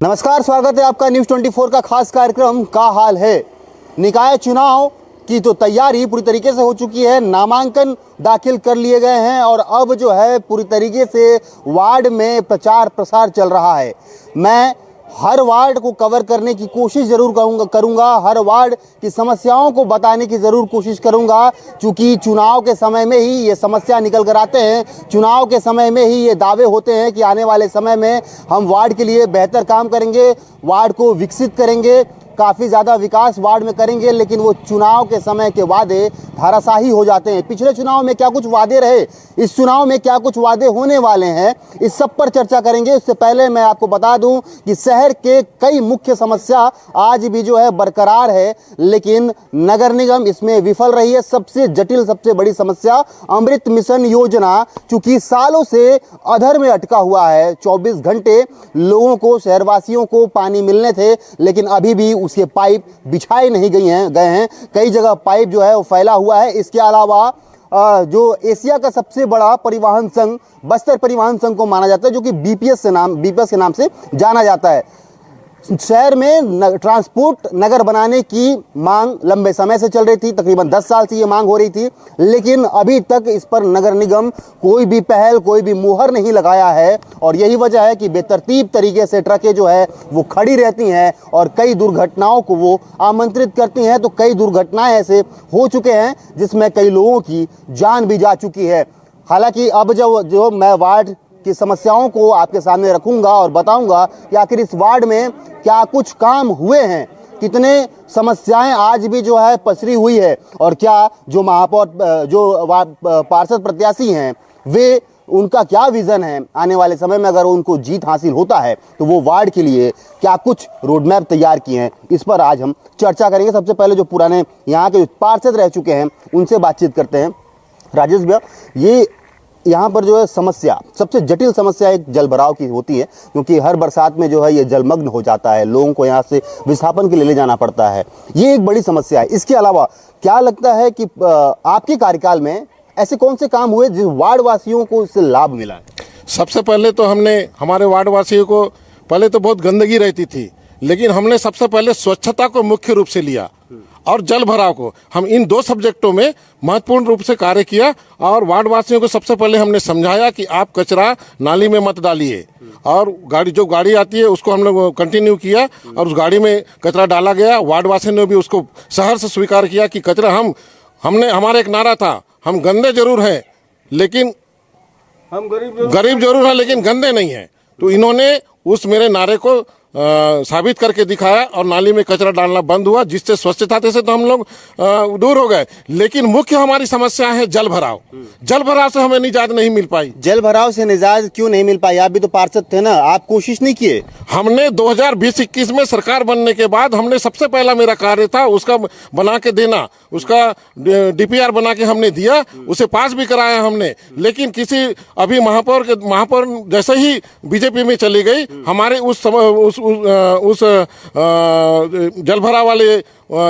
नमस्कार, स्वागत है आपका न्यूज़ 24 का खास कार्यक्रम का हाल है। निकाय चुनाव की तो तैयारी पूरी तरीके से हो चुकी है, नामांकन दाखिल कर लिए गए हैं और अब जो है पूरी तरीके से वार्ड में प्रचार प्रसार चल रहा है। मैं हर वार्ड को कवर करने की कोशिश जरूर करूंगा, हर वार्ड की समस्याओं को बताने की ज़रूर कोशिश करूंगा, क्योंकि चुनाव के समय में ही ये समस्या निकल कर आते हैं। चुनाव के समय में ही ये दावे होते हैं कि आने वाले समय में हम वार्ड के लिए बेहतर काम करेंगे, वार्ड को विकसित करेंगे, काफ़ी ज़्यादा विकास वार्ड में करेंगे, लेकिन वो चुनाव के समय के वादे धाराशाही हो जाते हैं। पिछले चुनाव में क्या कुछ वादे रहे, इस चुनाव में क्या कुछ वादे होने वाले हैं, इस सब पर चर्चा करेंगे। इससे पहले मैं आपको बता दूं कि शहर के कई मुख्य समस्या आज भी जो है बरकरार है, लेकिन नगर निगम इसमें विफल रही है। सबसे जटिल, सबसे बड़ी समस्या अमृत मिशन योजना, चूंकि सालों से अधर में अटका हुआ है। 24 घंटे लोगों को, शहरवासियों को पानी मिलने थे, लेकिन अभी भी उसके पाइप बिछाए नहीं गए हैं। कई जगह पाइप जो है वो फैला हुआ है। इसके अलावा जो एशिया का सबसे बड़ा परिवहन संघ बस्तर परिवहन संघ को माना जाता है, जो कि बीपीएस के नाम से जाना जाता है, शहर में ट्रांसपोर्ट नगर बनाने की मांग लंबे समय से चल रही थी। तकरीबन 10 साल से ये मांग हो रही थी, लेकिन अभी तक इस पर नगर निगम कोई भी पहल, कोई भी मुहर नहीं लगाया है। और यही वजह है कि बेतरतीब तरीके से ट्रकें जो है वो खड़ी रहती हैं और कई दुर्घटनाओं को वो आमंत्रित करती हैं। तो कई दुर्घटनाएं ऐसे हो चुके हैं जिसमें कई लोगों की जान भी जा चुकी है। हालांकि अब जो मैं वार्ड की समस्याओं को आपके सामने रखूंगा और बताऊंगा कि आखिर इस वार्ड में क्या कुछ काम हुए हैं, कितने समस्याएं आज भी जो है पसरी हुई है, और क्या जो महापौर, जो पार्षद प्रत्याशी हैं, वे उनका क्या विजन है आने वाले समय में। अगर उनको जीत हासिल होता है तो वो वार्ड के लिए क्या कुछ रोड मैप तैयार किए हैं, इस पर आज हम चर्चा करेंगे। सबसे पहले जो पुराने यहाँ के पार्षद रह चुके हैं उनसे बातचीत करते हैं। राजेश भैया, ये यहाँ पर जो है समस्या, सबसे जटिल समस्या एक जल भराव की होती है, क्योंकि हर बरसात में जो है ये जलमग्न हो जाता है, लोगों को यहाँ से विस्थापन के लिए ले जाना पड़ता है। ये एक बड़ी समस्या है। इसके अलावा क्या लगता है कि आपके कार्यकाल में ऐसे कौन से काम हुए जिस वार्ड वासियों को इससे लाभ मिला है? सबसे पहले तो हमने हमारे वार्ड वासियों को, पहले तो बहुत गंदगी रहती थी, लेकिन हमने सबसे पहले स्वच्छता को मुख्य रूप से लिया और जल भराव को। हम इन 2 सब्जेक्टों में महत्वपूर्ण रूप से कार्य किया और वार्ड वासियों को सबसे पहले हमने समझाया कि आप कचरा नाली में मत डालिए, और जो गाड़ी आती है उसको हम लोग कंटिन्यू किया और उस गाड़ी में कचरा डाला गया। वार्ड वासियों ने भी उसको शहर से स्वीकार किया कि कचरा हमने हमारा एक नारा था, हम गंदे जरूर हैं लेकिन हम गरीब जरूर हैं लेकिन गंदे नहीं हैं। तो इन्होंने उस मेरे नारे को साबित करके दिखाया और नाली में कचरा डालना बंद हुआ, जिससे स्वच्छता से तो हम लोग दूर हो गए। लेकिन मुख्य हमारी समस्या है जल भराव। जल भराव से हमें निजात नहीं मिल पाई। जल भराव से निजात क्यों नहीं मिल पाई? आप भी तो पार्षद थे ना, आप कोशिश नहीं किए? हमने 2020-21 में सरकार बनने के बाद हमने सबसे पहला मेरा कार्य था उसका बना के देना, उसका डीपीआर बना के हमने दिया, उसे पास भी कराया हमने। लेकिन अभी महापौर जैसे ही बीजेपी में चली गई, हमारे उस जल भराव वाले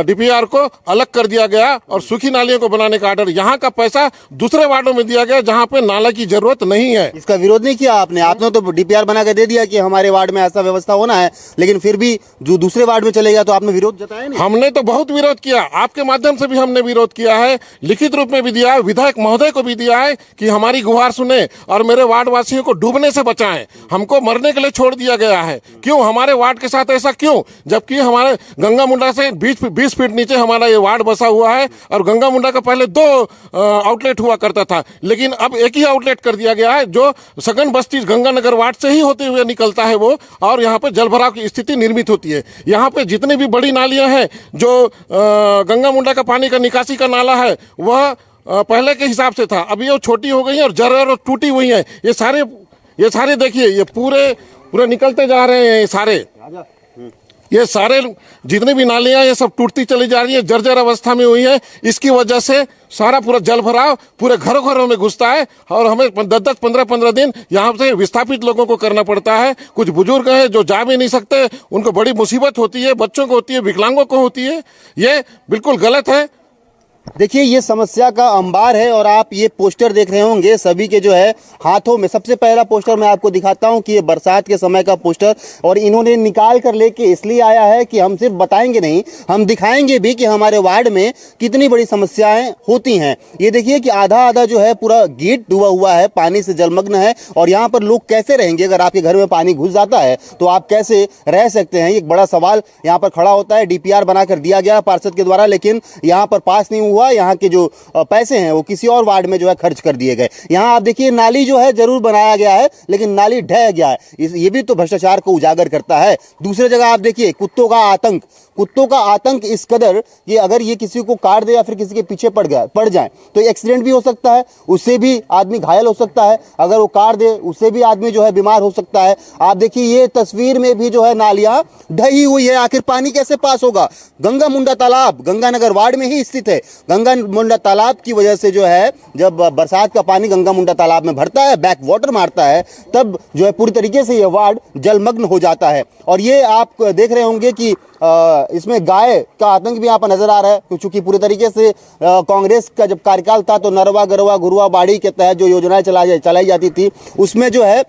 डीपीआर को अलग कर दिया गया और सूखी नालियों को बनाने का आर्डर, यहाँ का पैसा दूसरे वार्डों में दिया गया जहाँ पे नाला की जरूरत नहीं है। इसका विरोध नहीं किया आपने? आपने तो डीपीआर बना के दे दिया कि हमारे वार्ड में ऐसा व्यवस्था होना है, लेकिन फिर भी जो दूसरे वार्ड में चले गया तो आपने विरोध जताया नहीं? हमने तो बहुत विरोध किया, आपके माध्यम से भी हमने विरोध किया है, लिखित रूप में भी दिया है, विधायक महोदय को भी दिया है कि हमारी गुहार सुने और मेरे वार्ड वासियों को डूबने से बचाएं। हमको मरने के लिए छोड़ दिया गया है। क्यों हमारे वार्ड के साथ ऐसा क्यों? जबकि हमारे गंगा मुंडा से 20 फीट नीचे हमारा ये वार्ड बसा हुआ है और गंगा मुंडा का पहले 2 आउटलेट हुआ करता था, लेकिन अब एक ही आउटलेट कर दिया गया है, जो सघन बस्ती गंगानगर वार्ड से ही होते हुए निकलता है वो, और यहाँ पे जल भराव की स्थिति निर्मित होती है। यहाँ पे जितनी भी बड़ी नालियां हैं, जो गंगा मुंडा का पानी का निकासी का नाला है, वह पहले के हिसाब से था, अभी वो छोटी हो गई है और जर्जर और टूटी हुई है। ये सारे देखिए, ये पूरे निकलते जा रहे हैं। ये सारे जितनी भी नालियां ये सब टूटती चली जा रही है, जर्जर अवस्था में हुई है। इसकी वजह से सारा पूरा जल भराव पूरे घरों में घुसता है और हमें 10-10, 15-15 दिन यहाँ से विस्थापित लोगों को करना पड़ता है। कुछ बुजुर्ग हैं जो जा भी नहीं सकते, उनको बड़ी मुसीबत होती है, बच्चों को होती है, विकलांगों को होती है। ये बिल्कुल गलत है। देखिए ये समस्या का अंबार है और आप ये पोस्टर देख रहे होंगे सभी के जो है हाथों में। सबसे पहला पोस्टर मैं आपको दिखाता हूं कि ये बरसात के समय का पोस्टर, और इन्होंने निकाल कर लेके इसलिए आया है कि हम सिर्फ बताएंगे नहीं, हम दिखाएंगे भी कि हमारे वार्ड में कितनी बड़ी समस्याएं होती हैं। ये देखिए कि आधा आधा जो है पूरा गेट डूबा हुआ है, पानी से जलमग्न है, और यहाँ पर लोग कैसे रहेंगे? अगर आपके घर में पानी घुस जाता है तो आप कैसे रह सकते हैं? एक बड़ा सवाल यहाँ पर खड़ा होता है। डीपीआर बनाकर दिया गया पार्षद के द्वारा, लेकिन यहाँ पर पास नहीं हुआ। यहाँ के जो पैसे हैं वो किसी और वार्ड में जो है खर्च कर दिए गए। यहाँ आप देखिए नाली जो है जरूर बनाया गया है, लेकिन नाली ढह गया है। ये भी तो भ्रष्टाचार को उजागर करता है। दूसरी जगह आप देखिए कुत्तों का आतंक इस कदर कि अगर ये किसी को काट दे या फिर किसी के पीछे पड़ जाए तो एक्सीडेंट भी हो सकता है, उससे भी आदमी घायल हो सकता है। अगर वो काट दे उससे भी आदमी जो है बीमार हो सकता है। आप देखिए ये तस्वीर में भी जो है नालियां ढही हुई है। आखिर पानी कैसे पास होगा? गंगा मुंडा तालाब गंगानगर वार्ड में ही स्थित है। गंगा मुंडा तालाब की वजह से जो है जब बरसात का पानी गंगा मुंडा तालाब में भरता है, बैक वाटर मारता है, तब जो है पूरी तरीके से ये वार्ड जलमग्न हो जाता है। और ये आप देख रहे होंगे कि इसमें गाय का आतंक भी यहाँ पर नजर आ रहा है, क्योंकि पूरी तरीके से कांग्रेस का जब कार्यकाल था तो नरवा गरवा घुरवा बाड़ी के तहत जो योजनाएं चलाई जाती थी उसमें जो है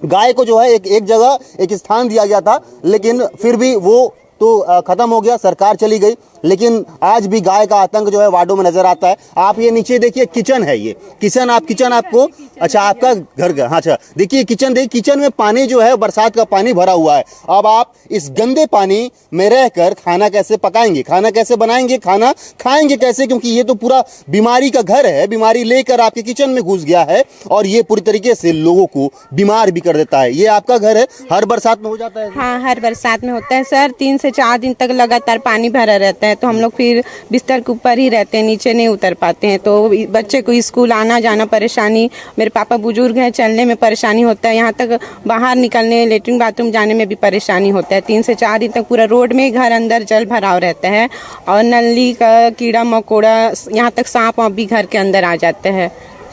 गाय को जो है एक जगह एक स्थान दिया गया था, लेकिन फिर भी वो तो खत्म हो गया, सरकार चली गई। लेकिन आज भी गाय का आतंक जो है वार्डों में नजर आता है। आप ये नीचे देखिए किचन है, ये किचन आपको अच्छा आपका घर का, हाँ अच्छा देखिए किचन में पानी जो है बरसात का पानी भरा हुआ है। अब आप इस गंदे पानी में रहकर खाना कैसे पकाएंगे, खाना कैसे बनाएंगे, खाना खाएंगे कैसे? क्योंकि ये तो पूरा बीमारी का घर है, बीमारी लेकर आपके किचन में घुस गया है और ये पूरी तरीके से लोगों को बीमार भी कर देता है। ये आपका घर है, हर बरसात में हो जाता है? हाँ, हर बरसात में होता है सर। 3 से 4 दिन तक लगातार पानी भरा रहता है, तो हम लोग फिर बिस्तर के ऊपर ही रहते हैं, नीचे नहीं उतर पाते हैं। तो बच्चे को स्कूल आना जाना परेशानी, मेरे पापा बुजुर्ग हैं, चलने में परेशानी होता है, यहाँ तक बाहर निकलने लेटरिन बाथरूम जाने में भी परेशानी होता है। 3 से 4 दिन तक पूरा रोड में घर अंदर जल भराव रहता है और नली का कीड़ा मकोड़ा, यहाँ तक सांप वाँप भी घर के अंदर आ जाते हैं।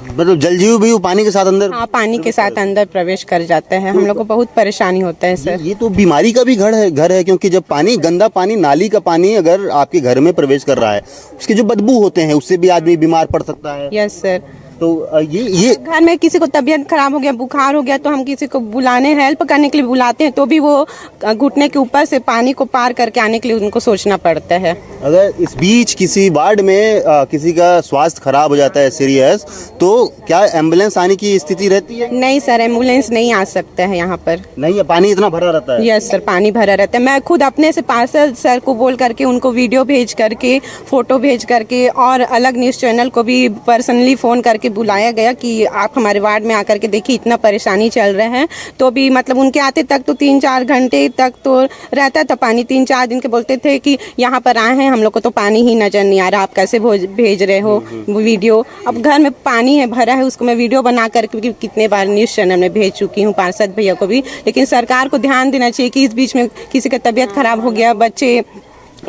मतलब जलजीव भी पानी के साथ अंदर? हाँ, पानी के साथ अंदर प्रवेश कर जाता है। हम लोग को बहुत परेशानी होता है सर। ये तो बीमारी का भी घर है, क्योंकि जब पानी गंदा पानी नाली का पानी अगर आपके घर में प्रवेश कर रहा है, उसके जो बदबू होते हैं उससे भी आदमी बीमार पड़ सकता है। Yes sir. तो ये घर में किसी को तबीयत खराब हो गया, बुखार हो गया, तो हम किसी को बुलाने हेल्प करने के लिए बुलाते हैं, तो भी वो घुटने के ऊपर से पानी को पार करके आने के लिए उनको सोचना पड़ता है। अगर इस बीच किसी वार्ड में किसी का स्वास्थ्य खराब हो जाता है सीरियस, तो क्या एम्बुलेंस आने की स्थिति रहती है? नहीं सर, एम्बुलेंस नहीं आ सकता है यहाँ पर। नहीं है, पानी इतना भरा रहता है? यस सर, पानी भरा रहता है। मैं खुद अपने से पार्षद सर को बोल करके, उनको वीडियो भेज करके, फोटो भेज करके, और अलग न्यूज़ चैनल को भी पर्सनली फ़ोन करके बुलाया गया कि आप हमारे वार्ड में आकर के देखिए, इतना परेशानी चल रहे हैं। तो भी मतलब उनके आते तक तो 3-4 घंटे तक तो रहता था पानी। 3-4 दिन के बोलते थे कि यहाँ पर आए हैं, हम लोग को तो पानी ही नजर नहीं आ रहा, आप कैसे भेज रहे हो वीडियो? अब घर में पानी है भरा है, उसको मैं वीडियो बना करके कितने बार न्यूज़ चैनल में भेज चुकी हूँ, पार्षद भैया को भी। लेकिन सरकार को ध्यान देना चाहिए कि इस बीच में किसी का तबीयत खराब हो गया, बच्चे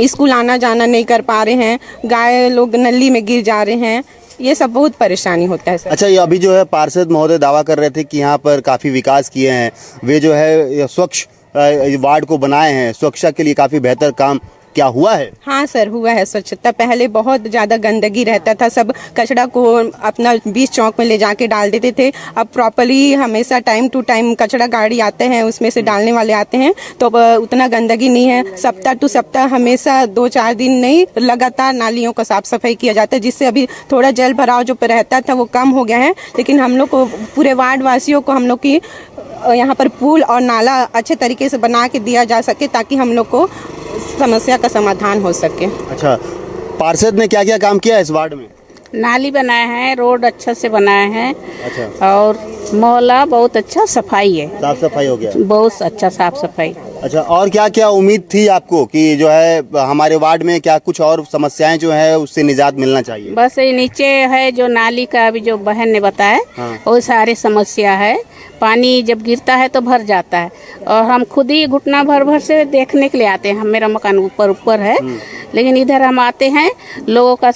स्कूल आना जाना नहीं कर पा रहे हैं, गाय लोग नली में गिर जा रहे हैं, ये सब बहुत परेशानी होता है सर। अच्छा, ये अभी जो है पार्षद महोदय दावा कर रहे थे कि यहाँ पर काफ़ी विकास किए हैं, वे जो है स्वच्छ वार्ड को बनाए हैं, स्वच्छता के लिए काफ़ी बेहतर काम क्या हुआ है? हाँ सर, हुआ है स्वच्छता। पहले बहुत ज़्यादा गंदगी रहता था, सब कचरा को अपना बीच चौक में ले जाके डाल देते थे। अब प्रॉपर्ली हमेशा टाइम टू टाइम कचरा गाड़ी आते हैं, उसमें से डालने वाले आते हैं, तो उतना गंदगी नहीं है। सप्ताह टू सप्ताह हमेशा 2-4 दिन नहीं, लगातार नालियों का साफ सफाई किया जाता है, जिससे अभी थोड़ा जल भराव जो रहता था वो कम हो गया है। लेकिन हम लोग को, पूरे वार्ड वासियों को, हम लोग की यहाँ पर पुल और नाला अच्छे तरीके से बना के दिया जा सके, ताकि हम लोग को समस्या का समाधान हो सके। अच्छा, पार्षद ने क्या क्या काम किया है इस वार्ड में? नाली बनाए हैं, रोड अच्छा से बनाए हैं। अच्छा। और मोहल्ला बहुत अच्छा सफाई है, साफ सफाई हो गया, बहुत अच्छा साफ सफाई। अच्छा, और क्या क्या उम्मीद थी आपको कि जो है हमारे वार्ड में क्या कुछ और समस्याएं जो है उससे निजात मिलना चाहिए? बस ये नीचे है जो नाली का, अभी जो बहन ने बताया, हाँ। वो सारी समस्या है। पानी जब गिरता है तो भर जाता है, और हम खुद ही घुटना भर से देखने के लिए आते हैं। मेरा मकान ऊपर है, लेकिन इधर हम आते हैं लोगों का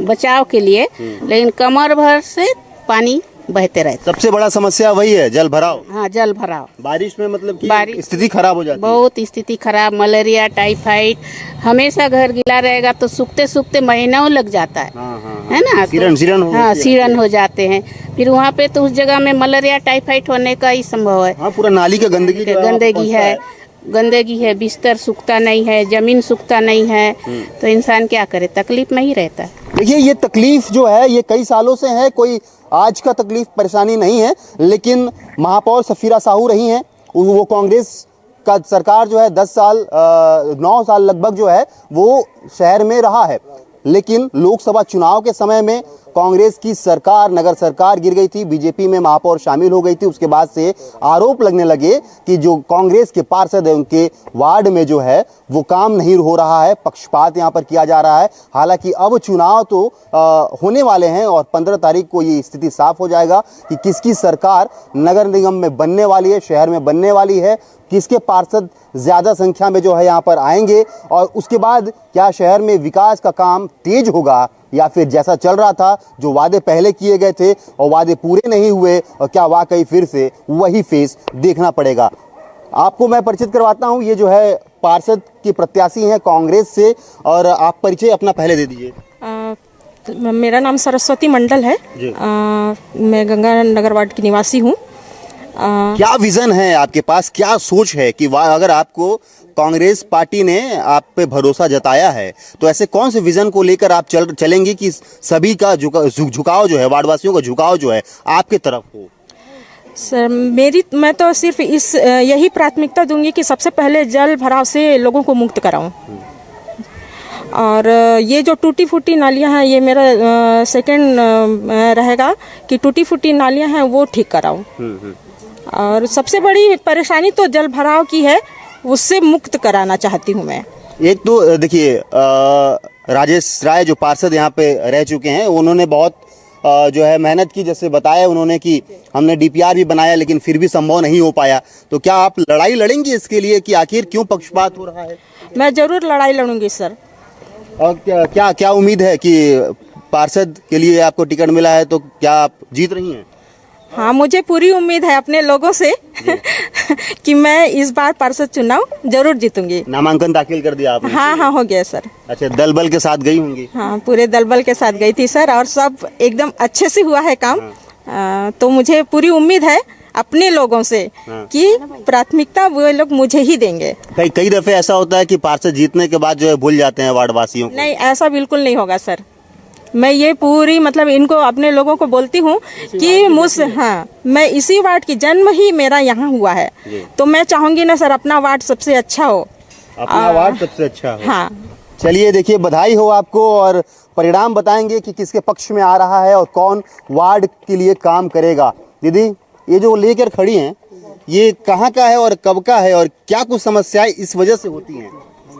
बचाव के लिए, लेकिन कमर भर से पानी बहते रहते। सबसे बड़ा समस्या वही है, जल भराव। हाँ, जल भराव। बारिश में मतलब कि बारिश- स्थिति खराब हो जाती है। बहुत स्थिति खराब, मलेरिया, टाइफाइड, हमेशा घर गीला रहेगा तो सूखते सूखते महीनों लग जाता है। हाँ, हाँ, है ना? सीरन हो हाँ, जाती है। सीरन हो जाते हैं। फिर वहाँ पे तो उस जगह में मलेरिया, टाइफाइड होने का ही संभव है। हाँ, पूरा नाली का गंदगी जो है वहाँ पे पहुँचता गंदगी है, बिस्तर सूखता नहीं है, जमीन सूखता नहीं है, तो इंसान क्या करे, तकलीफ में ही रहता है। देखिए, ये तकलीफ जो है ये कई सालों से है, कोई आज का तकलीफ परेशानी नहीं है। लेकिन महापौर सफीरा साहू रही हैं, वो कांग्रेस का सरकार जो है 10 साल 9 साल लगभग जो है वो शहर में रहा है। लेकिन लोकसभा चुनाव के समय में कांग्रेस की सरकार, नगर सरकार गिर गई थी, बीजेपी में महापौर शामिल हो गई थी। उसके बाद से आरोप लगने लगे कि जो कांग्रेस के पार्षद है उनके वार्ड में जो है वो काम नहीं हो रहा है, पक्षपात यहाँ पर किया जा रहा है। हालांकि अब चुनाव तो होने वाले हैं और 15 तारीख को ये स्थिति साफ हो जाएगा कि किसकी सरकार नगर निगम में बनने वाली है, शहर में बनने वाली है, किसके पार्षद ज़्यादा संख्या में जो है यहाँ पर आएंगे, और उसके बाद क्या शहर में विकास का काम तेज होगा या फिर जैसा चल रहा था, जो वादे पहले किए गए थे और वादे पूरे नहीं हुए, और क्या वाकई फिर से वही फेस देखना पड़ेगा। आपको मैं परिचित करवाता हूँ, ये जो है पार्षद की प्रत्याशी हैं कांग्रेस से, और आप परिचय अपना पहले दे दीजिए। मेरा नाम सरस्वती मंडल है। मैं गंगा नगर वार्ड की निवासी हूँ। क्या विजन है आपके पास, क्या सोच है कि अगर आपको कांग्रेस पार्टी ने आप पे भरोसा जताया है तो ऐसे कौन से विजन को लेकर आप चलेंगे कि सभी का झुकाव जो है, वार्डवासियों का झुकाव जो है आपके तरफ हो? सर, मैं तो सिर्फ यही प्राथमिकता दूंगी कि सबसे पहले जल भराव से लोगों को मुक्त कराऊं, और ये जो टूटी फूटी नालियां हैं ये मेरा सेकंड रहेगा कि टूटी फूटी नालियां हैं वो ठीक कराऊं। और सबसे बड़ी परेशानी तो जल भराव की है, उससे मुक्त कराना चाहती हूँ मैं। एक तो देखिए, राजेश राय जो पार्षद यहाँ पे रह चुके हैं, उन्होंने बहुत जो है मेहनत की, जैसे बताया उन्होंने कि हमने डीपीआर भी बनाया लेकिन फिर भी संभव नहीं हो पाया। तो क्या आप लड़ाई लड़ेंगे इसके लिए कि आखिर क्यों पक्षपात हो रहा है? मैं जरूर लड़ाई लड़ूंगी सर। और क्या क्या उम्मीद है कि पार्षद के लिए आपको टिकट मिला है तो क्या आप जीत रही हैं? हाँ, मुझे पूरी उम्मीद है अपने लोगों से कि मैं इस बार पार्षद चुनाव जरूर जीतूंगी। नामांकन दाखिल कर दिया आपने? हाँ, हो गया सर। अच्छा, दल बल के साथ गई होंगी? हाँ, पूरे दल बल के साथ गई थी सर, और सब एकदम अच्छे से हुआ है काम। तो मुझे पूरी उम्मीद है अपने लोगों से कि प्राथमिकता वो लोग मुझे ही देंगे। कई दफे ऐसा होता है कि पार्षद जीतने के बाद जो है भूल जाते हैं वार्डवासियों को। नहीं, ऐसा बिल्कुल नहीं होगा सर। मैं ये पूरी मतलब इनको अपने लोगों को बोलती हूँ कि मैं इसी वार्ड की, जन्म ही मेरा यहाँ हुआ है, तो मैं चाहूंगी ना सर अपना वार्ड सबसे अच्छा हो। अपना वार्ड सबसे अच्छा हो। हाँ, चलिए, देखिए, बधाई हो आपको, और परिणाम बताएंगे कि किसके पक्ष में आ रहा है और कौन वार्ड के लिए काम करेगा। दीदी, ये जो लेकर खड़ी हैं, ये कहाँ का है और कब का है, और क्या कुछ समस्याएं इस वजह से होती हैं?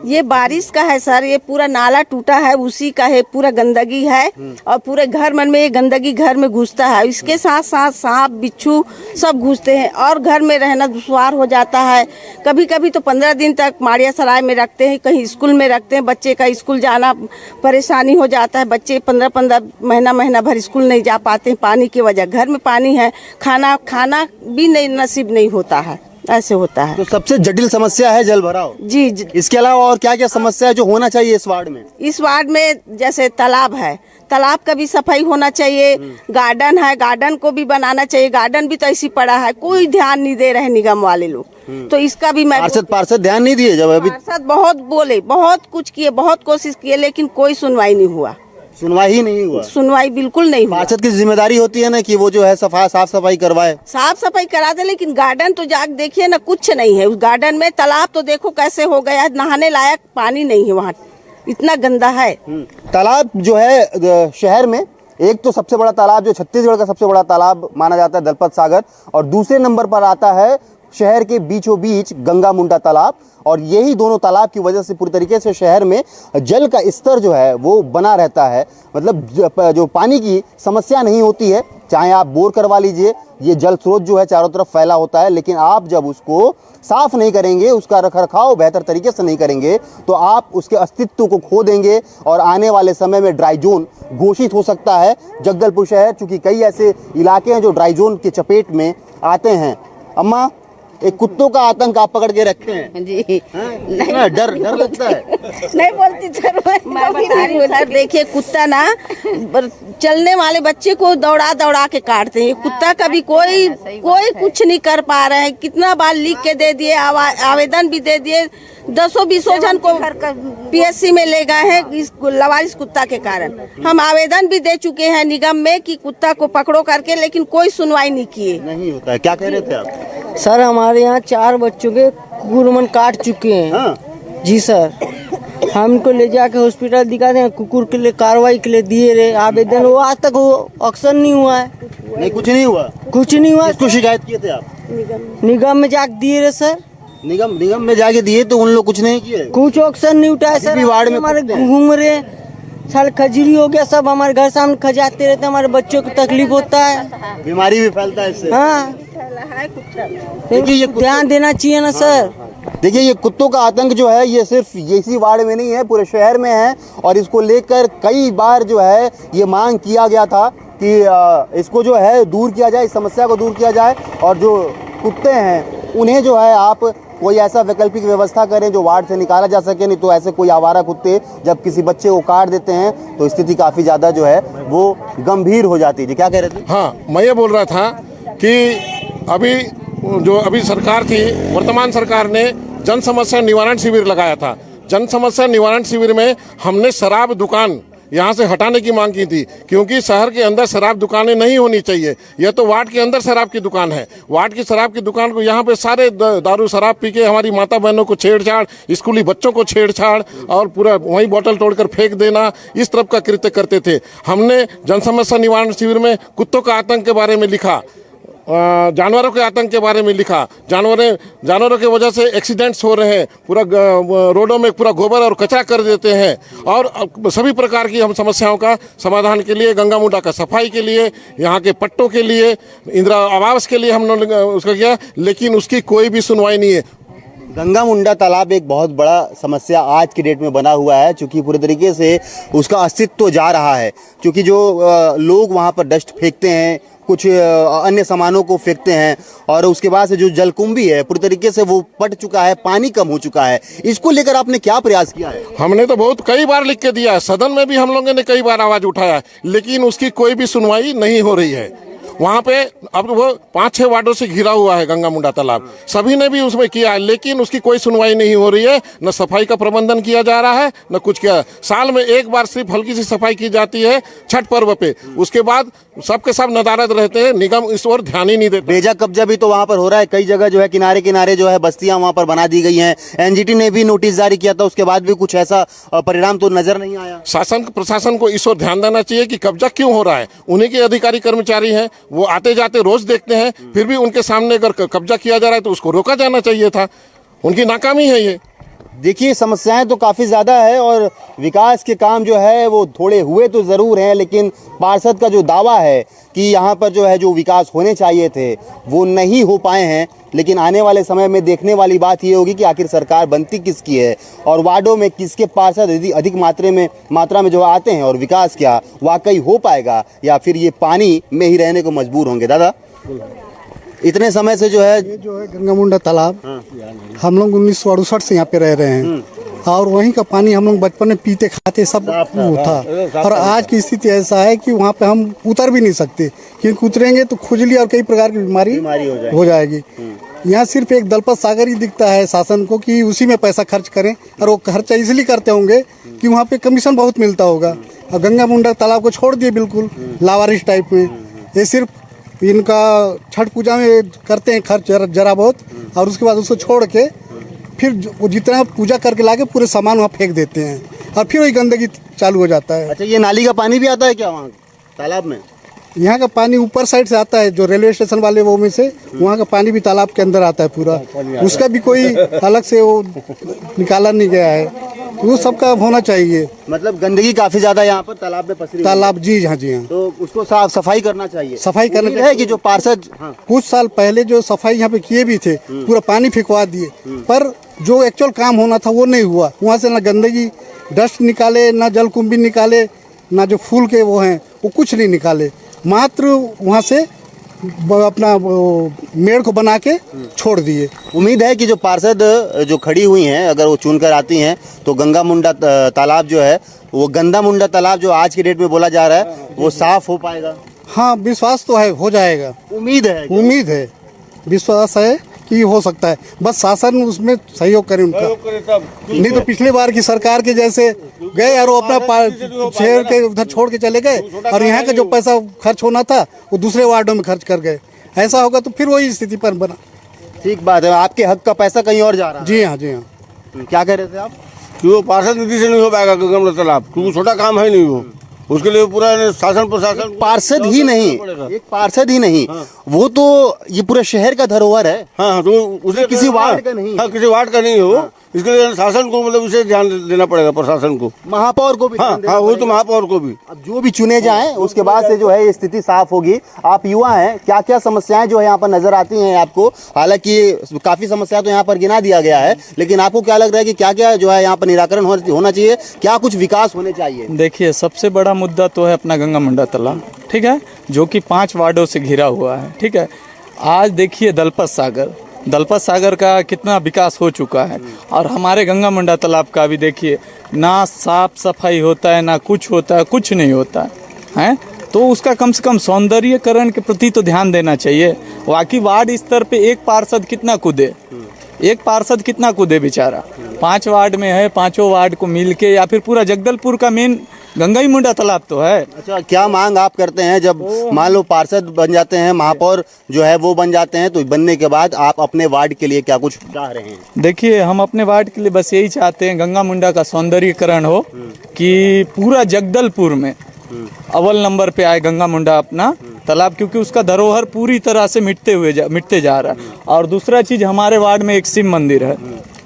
ये बारिश का है सर, ये पूरा नाला टूटा है उसी का है, पूरा गंदगी है, और पूरे घर मन में ये गंदगी घर में घुसता है। इसके साथ साथ सांप बिच्छू सब घुसते हैं और घर में रहना दुश्वार हो जाता है। कभी कभी तो 15 दिन तक माड़िया सराय में रखते हैं, कहीं स्कूल में रखते हैं। बच्चे का स्कूल जाना परेशानी हो जाता है, बच्चे 15 महीना भर स्कूल नहीं जा पाते हैं पानी की वजह। घर में पानी है, खाना भी नहीं नसीब नहीं होता है, ऐसे होता है। तो सबसे जटिल समस्या है जल भराव। जी। इसके अलावा और क्या क्या समस्या है जो होना चाहिए इस वार्ड में? इस वार्ड में जैसे तालाब है, तालाब का भी सफाई होना चाहिए। गार्डन है, गार्डन को भी बनाना चाहिए। गार्डन भी तो ऐसी पड़ा है, कोई ध्यान नहीं दे रहे निगम वाले लोग। तो इसका भी मैं पार्षद ध्यान नहीं दिए। जब अभी पार्षद बहुत बोले, बहुत कुछ किए, बहुत कोशिश किए, लेकिन कोई सुनवाई नहीं हुआ। सुनवाई ही नहीं हुआ? सुनवाई बिल्कुल नहीं हुआ। पार्षद की जिम्मेदारी होती है ना कि वो जो है साफ सफाई करवाए। साफ सफाई करा दे, लेकिन गार्डन तो जाके देखिए ना, कुछ नहीं है उस गार्डन में। तालाब तो देखो कैसे हो गया है, नहाने लायक पानी नहीं है वहाँ, इतना गंदा है। तालाब जो है शहर में, एक तो सबसे बड़ा तालाब जो छत्तीसगढ़ का सबसे बड़ा तालाब माना जाता है दलपत सागर, और दूसरे नंबर पर आता है शहर के बीचों बीच गंगा मुंडा तालाब। और यही दोनों तालाब की वजह से पूरी तरीके से शहर में जल का स्तर जो है वो बना रहता है। मतलब जो पानी की समस्या नहीं होती है, चाहे आप बोर करवा लीजिए, ये जल स्रोत जो है चारों तरफ फैला होता है, लेकिन आप जब उसको साफ नहीं करेंगे, उसका रखरखाव बेहतर तरीके से नहीं करेंगे, तो आप उसके अस्तित्व को खो देंगे और आने वाले समय में ड्राई जोन घोषित हो सकता है जगदलपुर शहर, चूंकि कई ऐसे इलाके हैं जो ड्राई जोन के चपेट में आते हैं। अम्मा, एक कुत्तों का आतंक आप पकड़ के रखे हैं जी, कितना डर लगता है? नहीं बोलती सर, मैं बता रही हूँ सर। देखिए कुत्ता ना चलने वाले बच्चे को दौड़ा दौड़ा के काटते हैं। कुत्ता कभी कोई कुछ नहीं कर पा रहे हैं। कितना बार लिख के दे दिए, आवेदन भी दे दिए, 10-20 जन को पीएससी में ले गए हैं इस लवारिस कुत्ता के कारण। हम आवेदन भी दे चुके हैं निगम में कि कुत्ता को पकड़ो करके, लेकिन कोई सुनवाई नहीं किए। नहीं होता है। क्या कह रहे थे आप? सर हमारे यहाँ 4 बच्चों के कुकुर काट चुके हैं। हाँ? जी सर, हम इनको ले जाके हॉस्पिटल दिखाते हैं, कुकुर के लिए कार्रवाई के लिए दिए रहे आवेदन, वो आज तक वो एक्शन नहीं हुआ है। नहीं, कुछ नहीं हुआ। कुछ नहीं हुआ। किसको शिकायत किए थे आप? निगम में जाके दिए रहे सर। निगम में जाके दिए तो उन लोग कुछ नहीं किए। कुछ एक्शन नहीं उठाया सर। भी वार्ड में हमारे घूम रहे साल खजूरी हो गया, सब हमारे घर सामने खजाते रहते, हमारे बच्चों को तकलीफ होता है, बीमारी भी फैलता है इससे। हाँ, देखिए ये ध्यान देना चाहिए ना सर। देखिए ये कुत्तों का आतंक जो है ये सिर्फ इसी वार्ड में नहीं है, पूरे शहर में है, और इसको लेकर कई बार जो है ये मांग किया गया था कि इसको जो है दूर किया जाए, इस समस्या को दूर किया जाए, और जो कुत्ते हैं उन्हें जो है आप कोई ऐसा वैकल्पिक व्यवस्था करें जो वार्ड से निकाला जा सके। नहीं तो ऐसे कोई आवारा कुत्ते जब किसी बच्चे को काट देते हैं तो स्थिति काफ़ी ज़्यादा जो है वो गंभीर हो जाती है। जी क्या कह रहे थे? हाँ, मैं ये बोल रहा था कि अभी सरकार थी, वर्तमान सरकार ने जन समस्या निवारण शिविर लगाया था। जन समस्या निवारण शिविर में हमने शराब दुकान यहाँ से हटाने की मांग की थी, क्योंकि शहर के अंदर शराब दुकानें नहीं होनी चाहिए। यह तो वार्ड के अंदर शराब की दुकान है। वार्ड की शराब की दुकान को यहाँ पे सारे दारू शराब पी के हमारी माता बहनों को छेड़छाड़, स्कूली बच्चों को छेड़छाड़ और पूरा वहीं बोतल तोड़कर फेंक देना, इस तरफ का कृत्य करते थे। हमने जन समस्या निवारण शिविर में कुत्तों का आतंक के बारे में लिखा, जानवरों के आतंक के बारे में लिखा। जानवरों की वजह से एक्सीडेंट्स हो रहे हैं, पूरा रोडों में पूरा गोबर और कचरा कर देते हैं, और सभी प्रकार की हम समस्याओं का समाधान के लिए, गंगा मुंडा का सफाई के लिए, यहाँ के पट्टों के लिए, इंदिरा आवास के लिए हमने उसका किया, लेकिन उसकी कोई भी सुनवाई नहीं है। गंगा मुंडा तालाब एक बहुत बड़ा समस्या आज की डेट में बना हुआ है, क्योंकि पूरे तरीके से उसका अस्तित्व जा रहा है, क्योंकि जो लोग वहाँ पर डस्ट फेंकते हैं, कुछ अन्य सामानों को फेंकते हैं, और उसके बाद से जो जलकुंभी है पूरी तरीके से वो पट चुका है, पानी कम हो चुका है। इसको लेकर आपने क्या प्रयास किया है? हमने तो कई बार लिख के दिया है, सदन में भी हम लोगों ने कई बार आवाज उठाया, लेकिन उसकी कोई भी सुनवाई नहीं हो रही है। वहाँ पे अब वो 5-6 वार्डों से घिरा हुआ है गंगा मुंडा तालाब, सभी ने भी उसमें किया है, लेकिन उसकी कोई सुनवाई नहीं हो रही है। न सफाई का प्रबंधन किया जा रहा है, न कुछ किया। साल में एक बार सिर्फ हल्की सी सफाई की जाती है छठ पर्व पे, उसके बाद सबके सब नदारद रहते हैं। निगम इस ओर ध्यान ही नहीं देता। बेजा कब्जा भी तो वहाँ पर हो रहा है, कई जगह जो है किनारे किनारे जो है बस्तियां वहाँ पर बना दी गई हैं। एनजीटी ने भी नोटिस जारी किया था, उसके बाद भी कुछ ऐसा परिणाम तो नजर नहीं आया। शासन प्रशासन को इस ओर ध्यान देना चाहिए कि कब्जा क्यों हो रहा है। उन्हीं के अधिकारी कर्मचारी हैं, वो आते जाते रोज देखते हैं, फिर भी उनके सामने अगर कब्जा किया जा रहा है तो उसको रोका जाना चाहिए था। उनकी नाकामी है ये। देखिए समस्याएं तो काफ़ी ज़्यादा है, और विकास के काम जो है वो थोड़े हुए तो ज़रूर हैं, लेकिन पार्षद का जो दावा है कि यहाँ पर जो है जो विकास होने चाहिए थे वो नहीं हो पाए हैं। लेकिन आने वाले समय में देखने वाली बात ये होगी कि आखिर सरकार बनती किसकी है, और वार्डों में किसके पार्षद अधिक मात्रा में जो आते हैं, और विकास क्या वाकई हो पाएगा, या फिर ये पानी में ही रहने को मजबूर होंगे। दादा, इतने समय से जो है गंगा मुंडा तालाब, हम लोग 1968 से यहाँ पे रह रहे हैं, और वहीं का पानी हम लोग बचपन में पीते खाते सब था। और आज की स्थिति ऐसा है कि वहाँ पे हम उतर भी नहीं सकते, क्योंकि उतरेंगे तो खुजली और कई प्रकार की बीमारी हो जाएगी। यहाँ सिर्फ एक दलपत सागर ही दिखता है शासन को कि उसी में पैसा खर्च करें, और वो खर्चा इसलिए करते होंगे कि वहाँ पे कमीशन बहुत मिलता होगा। और गंगा मुंडा तालाब को छोड़ दिए बिल्कुल लावारिश टाइप में। ये सिर्फ इनका छठ पूजा में करते हैं खर्च जरा बहुत, और उसके बाद उसको छोड़ के फिर वो जितना पूजा करके लाके पूरे सामान वहाँ फेंक देते हैं, और फिर वही गंदगी चालू हो जाता है। अच्छा, ये नाली का पानी भी आता है क्या वहाँ तालाब में? यहाँ का पानी ऊपर साइड से आता है, जो रेलवे स्टेशन वाले वो में से, वहाँ का पानी भी तालाब के अंदर आता है पूरा। उसका भी कोई अलग से वो निकाला नहीं गया है। वो सबका होना चाहिए। मतलब गंदगी काफी ज्यादा यहाँ पर तालाब में पसरी हुई है। तालाब जी हाँ जी हाँ, तो उसको साफ सफाई करना चाहिए। सफाई करना उम्मीद है कि जो पार्षद कुछ साल पहले जो सफाई यहाँ पे किए भी थे, पूरा पानी फेंकवा दिए, पर जो एक्चुअल काम होना था वो नहीं हुआ। वहाँ से ना गंदगी डस्ट निकाले, ना जलकुंभी निकाले, ना जो फूल के वो हैं वो कुछ नहीं निकाले, मात्र वहाँ से अपना मेड़ को बना के छोड़ दिए। उम्मीद है कि जो पार्षद जो खड़ी हुई हैं, अगर वो चुनकर आती हैं तो गंगा मुंडा तालाब जो है, वो गंदा मुंडा तालाब जो आज की डेट में बोला जा रहा है, वो साफ हो पाएगा। हाँ, विश्वास तो है, हो जाएगा। उम्मीद है, विश्वास है कि हो सकता है, बस शासन उसमें सहयोग करे उनका। नहीं तो पिछली बार की सरकार के जैसे गए और वो अपना शहर के उधर छोड़ के चले गए, और यहाँ का जो पैसा खर्च होना था वो दूसरे वार्डों में खर्च कर गए। ऐसा होगा तो फिर वही स्थिति पर बना। ठीक बात है, आपके हक का पैसा कहीं और जा रहा है। जी हाँ जी हाँ। क्या कह रहे थे आप? कि वो पार्षद निधि से नहीं हो पाएगा गंगा तालाब, क्योंकि छोटा काम है नहीं वो, उसके लिए पूरा शासन प्रशासन पार्षद ही नहीं, एक पार्षद ही नहीं, वो तो ये पूरे शहर का धरोहर है। हाँ, तो उसे किसी वार्ड का नहीं। हाँ, किसी वार्ड का नहीं हो, इसके लिए शासन को मतलब उसे ध्यान देना पड़ेगा, प्रशासन को, महापौर को भी हाँ ध्यान देना हाँ, वो तो पड़ेगा। महापौर को भी। अब जो भी चुने जाएं उसके बाद से जो है ये स्थिति साफ होगी। आप युवा हैं, क्या क्या समस्याएं जो है यहाँ पर नजर आती हैं आपको? हालांकि काफी समस्या तो यहाँ पर गिना दिया गया है, लेकिन आपको क्या लग रहा है कि क्या क्या जो है यहाँ पर निराकरण होना चाहिए, क्या कुछ विकास होने चाहिए? देखिए, सबसे बड़ा मुद्दा तो है अपना गंगा मुंडा तालाब, ठीक है, जो कि 5 वार्डों से घिरा हुआ है, ठीक है। आज देखिए दलपत सागर का कितना विकास हो चुका है, और हमारे गंगा मुंडा तालाब का भी देखिए, ना साफ सफाई होता है, ना कुछ होता है, कुछ नहीं होता है। तो उसका कम से कम सौंदर्यीकरण के प्रति तो ध्यान देना चाहिए। बाकी वार्ड स्तर पे एक पार्षद कितना कूदे बेचारा। 5 वार्ड में है, 5 वार्ड को मिल के, या फिर पूरा जगदलपुर का मेन गंगा ही मुंडा तालाब तो है। अच्छा, क्या मांग आप करते हैं जब मान लो पार्षद बन जाते हैं, महापौर जो है वो बन जाते हैं, तो बनने के बाद आप अपने वार्ड के लिए क्या कुछ चाह रहे हैं? देखिए, हम अपने वार्ड के लिए बस यही चाहते हैं, गंगा मुंडा का सौंदर्यीकरण हो, कि पूरा जगदलपुर में अव्वल नंबर पे आए गंगा मुंडा अपना तालाब, क्योंकि उसका धरोहर पूरी तरह से मिटते जा रहा है। और दूसरा चीज़, हमारे वार्ड में एक शिव मंदिर है,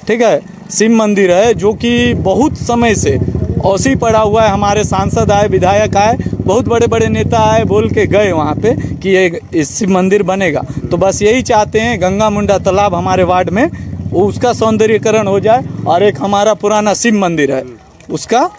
ठीक है, शिव मंदिर है जो कि बहुत समय से औसी ही पड़ा हुआ है। हमारे सांसद आए, विधायक आए, बहुत बड़े बड़े नेता आए, बोल के गए वहाँ पे कि ये शिव मंदिर बनेगा। तो बस यही चाहते हैं, गंगा मुंडा तालाब हमारे वार्ड में उसका सौंदर्यीकरण हो जाए, और एक हमारा पुराना शिव मंदिर है उसका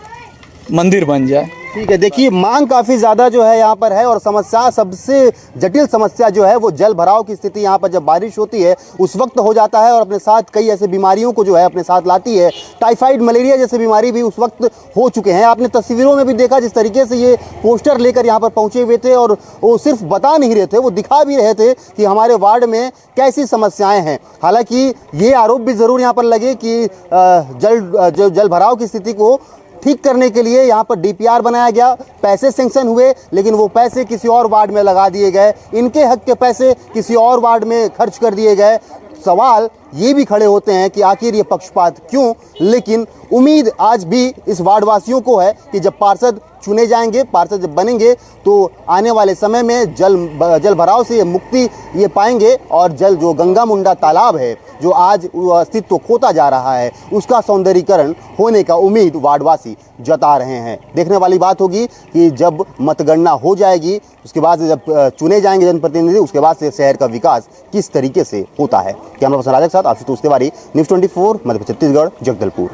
मंदिर बन जाए। ठीक है, देखिए मांग काफ़ी ज़्यादा जो है यहाँ पर है, और समस्या, सबसे जटिल समस्या जो है वो जल भराव की स्थिति यहाँ पर जब बारिश होती है उस वक्त हो जाता है, और अपने साथ कई ऐसे बीमारियों को जो है अपने साथ लाती है। टाइफाइड, मलेरिया जैसे बीमारी भी उस वक्त हो चुके हैं। आपने तस्वीरों में भी देखा जिस तरीके से ये पोस्टर लेकर यहाँ पर पहुँचे हुए थे, और वो सिर्फ बता नहीं रहे थे, वो दिखा भी रहे थे कि हमारे वार्ड में कैसी समस्याएँ हैं। हालाँकि ये आरोप भी ज़रूर यहाँ पर लगे कि जल भराव की स्थिति को ठीक करने के लिए यहाँ पर डीपीआर बनाया गया, पैसे सेंक्शन हुए, लेकिन वो पैसे किसी और वार्ड में लगा दिए गए, इनके हक के पैसे किसी और वार्ड में खर्च कर दिए गए। सवाल ये भी खड़े होते हैं कि आखिर ये पक्षपात क्यों? लेकिन उम्मीद आज भी इस वार्डवासियों को है कि जब पार्षद चुने जाएंगे, पार्षद जब बनेंगे, तो आने वाले समय में जल भराव से ये मुक्ति ये पाएंगे, और जो गंगा मुंडा तालाब है जो आज अस्तित्व खोता जा रहा है, उसका सौंदर्यीकरण होने का उम्मीद वार्डवासी जता रहे हैं। देखने वाली बात होगी कि जब मतगणना हो जाएगी, उसके बाद से जब चुने जाएंगे जनप्रतिनिधि, उसके बाद से शहर का विकास किस तरीके से होता है। कैमरा पर्सन राजा के साथ आशुतोष तिवारी, न्यूज़ 24 मध्य छत्तीसगढ़, जगदलपुर।